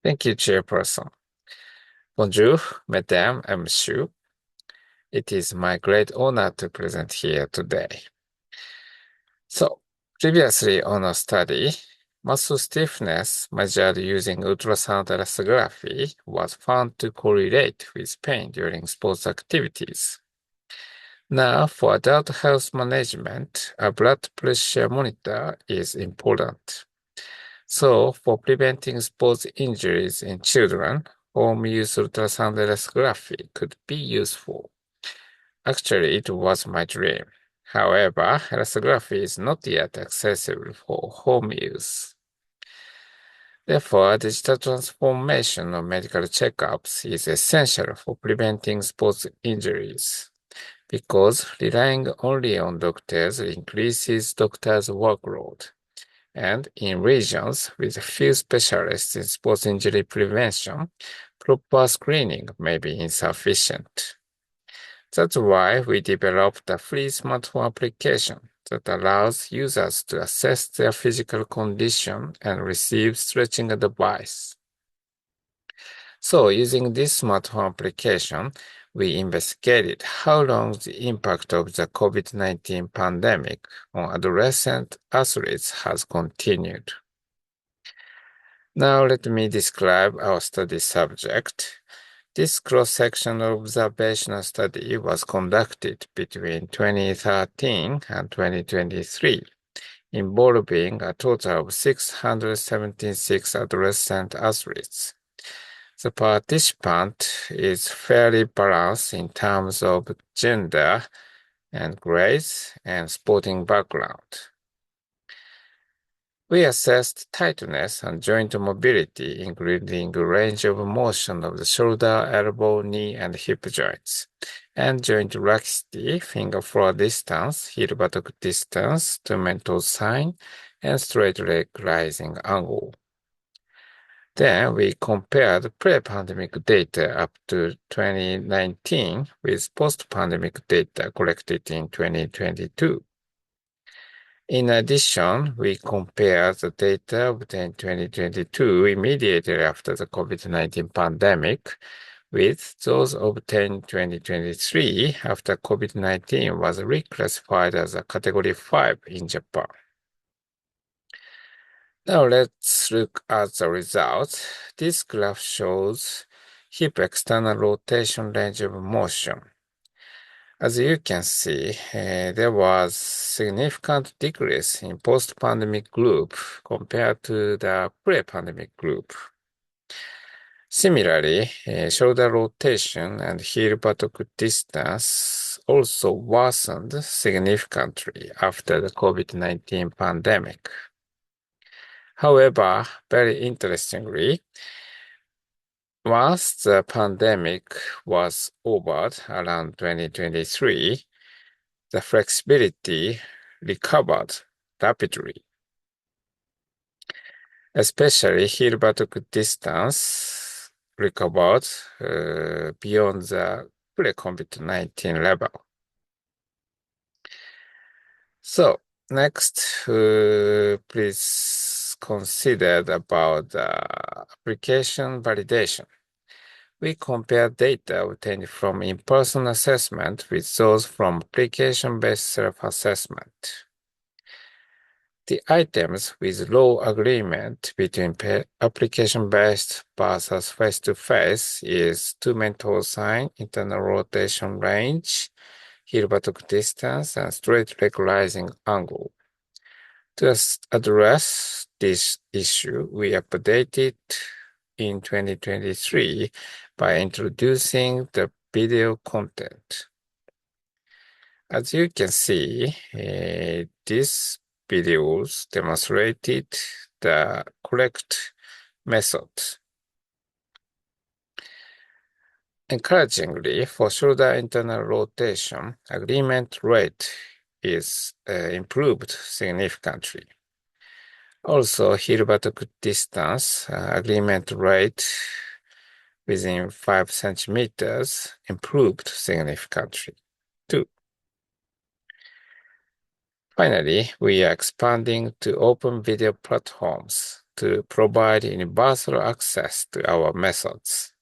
Thank you, Chairperson. Bonjour, Madame and Monsieur. It is my great honor to present here today. So, previously on a study, muscle stiffness measured using ultrasound elastography was found to correlate with pain during sports activities. Now, for adult health management, a blood pressure monitor is important. So, for preventing sports injuries in children, home use ultrasound elastography could be useful. Actually, it was my dream. However, elastography is not yet accessible for home use. Therefore, digital transformation of medical checkups is essential for preventing sports injuries because relying only on doctors increases doctors' workload. And in regions with few specialists in sports injury prevention, proper screening may be insufficient. That's why we developed a free smartphone application that allows users to assess their physical condition and receive stretching advice. So, using this smartphone application, we investigated how long the impact of the COVID-19 pandemic on adolescent athletes has continued. Now let me describe our study subject. This cross-section observational study was conducted between 2013 and 2023, involving a total of 676 adolescent athletes. The participant is fairly balanced in terms of gender and grades and sporting background. We assessed tightness and joint mobility, including range of motion of the shoulder, elbow, knee, and hip joints, and joint laxity, finger floor distance, heel buttock distance to mental sign, and straight leg rising angle. Then we compared pre-pandemic data up to 2019 with post-pandemic data collected in 2022. In addition, we compared the data obtained in 2022 immediately after the COVID-19 pandemic with those obtained in 2023 after COVID-19 was reclassified as a Category 5 in Japan. Now let's look at the results. This graph shows hip external rotation range of motion. As you can see, there was significant decrease in post-pandemic group compared to the pre-pandemic group. Similarly, shoulder rotation and heel buttock distance also worsened significantly after the COVID-19 pandemic. However, very interestingly, once the pandemic was over around 2023, the flexibility recovered rapidly, especially heel buttock distance recovered beyond the pre-COVID-19 level. So next, please consider about the application validation. We compare data obtained from in-person assessment with those from application-based self-assessment. The items with low agreement between application-based versus face-to-face is two mental sign, internal rotation range, heel buttock distance, and straight leg rising angle. To address this issue, we updated in 2023 by introducing the video content. As you can see, these videos demonstrated the correct method. Encouragingly, for shoulder internal rotation, agreement rate is improved significantly. Also, heel buttock distance agreement rate within 5 centimeters improved significantly too. Finally, we are expanding to open video platforms to provide universal access to our methods.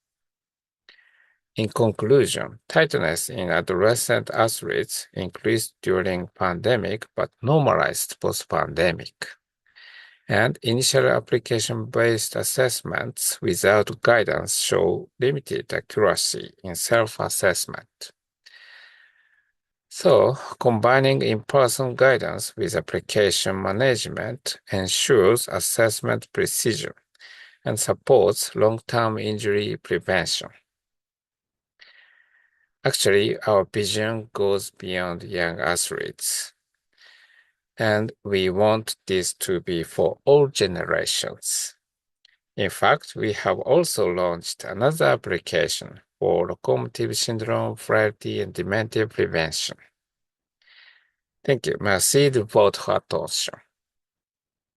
In conclusion, tightness in adolescent athletes increased during pandemic but normalized post-pandemic. And initial application-based assessments without guidance show limited accuracy in self-assessment. So, combining in-person guidance with application management ensures assessment precision and supports long-term injury prevention. Actually, our vision goes beyond young athletes, and we want this to be for all generations. In fact, we have also launched another application for locomotive syndrome, frailty, and dementia prevention. Thank you. Merci de votre attention.